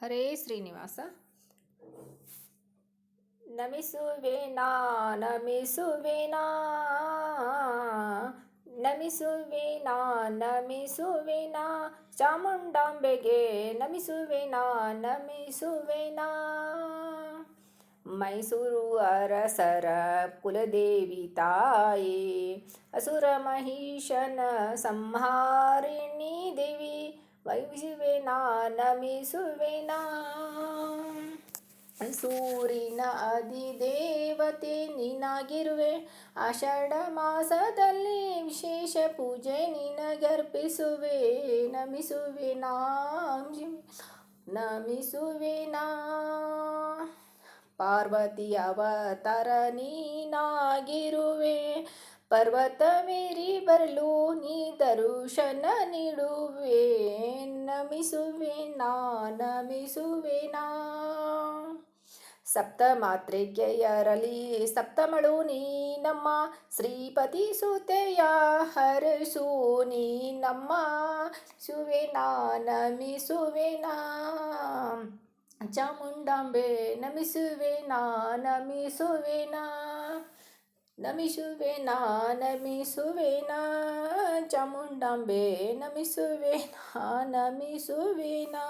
ಹರೇ ಶ್ರೀನಿವಾಸ. ನಮಿಸುವೆನಾ ನಮಿಸುವೆನಾ ನಮಿಸುವೆನಾ ನಮಿಸುವೆನಾ ಚಾಮುಂಡಾಂಬೆಗೆ ನಮಿಸುವೆನಾ ನಮಿಸುವೆನಾ. ಮೈಸೂರು ಅರಸರ ಕುಲದೇವಿ ತಾಯಿ, ಅಸುರ ಮಹಿಷನ ಸಂಹಾರಿಣಿ ದೇವಿ, ವೈಸುವೆನಾ ನಮಿಸುವೆನಾ. ಸೂರಿನ ಅಧಿದೇವತೆ ನೀನಾಗಿರುವೆ, ಆಷಾಢ ಮಾಸದಲ್ಲಿ ವಿಶೇಷ ಪೂಜೆ ನಿನಗರ್ಪಿಸುವೆ. ನಮಿಸುವೆನಾ ನಮಿಸುವೆನಾ. ಪಾರ್ವತಿ ಅವತಾರ ನೀನಾಗಿರುವೆ, ಪರ್ವತವೇರಿ ಬರಲು ನೀ ದರ್ಶನ ನೀಡುವೆ. ನಮಿಸುವೆನಾ ನಮಿಸುವೆನಾ. ಸಪ್ತಮಾತೃಕೆಯರಲ್ಲಿ ಸಪ್ತಮಳು ನೀನಮ್ಮ, ಶ್ರೀಪತಿ ಸುತೆಯ ಹರಸು ನೀನಮ್ಮ. ಸುವೆನಾ ನಮಿಸುವೆನಾ. ಚಾಮುಂಡಾಂಬೆ ನಮಿಸುವೆನಾ ನಮಿಸುವೆನಾ. ನಮಿಸುವೆನಾ ನಮಿಸುವೆನಾ. ಚಾಮುಂಡಾಂಬೆ ನಮಿಸುವೆನಾ ನಮಿಸುವೆನಾ.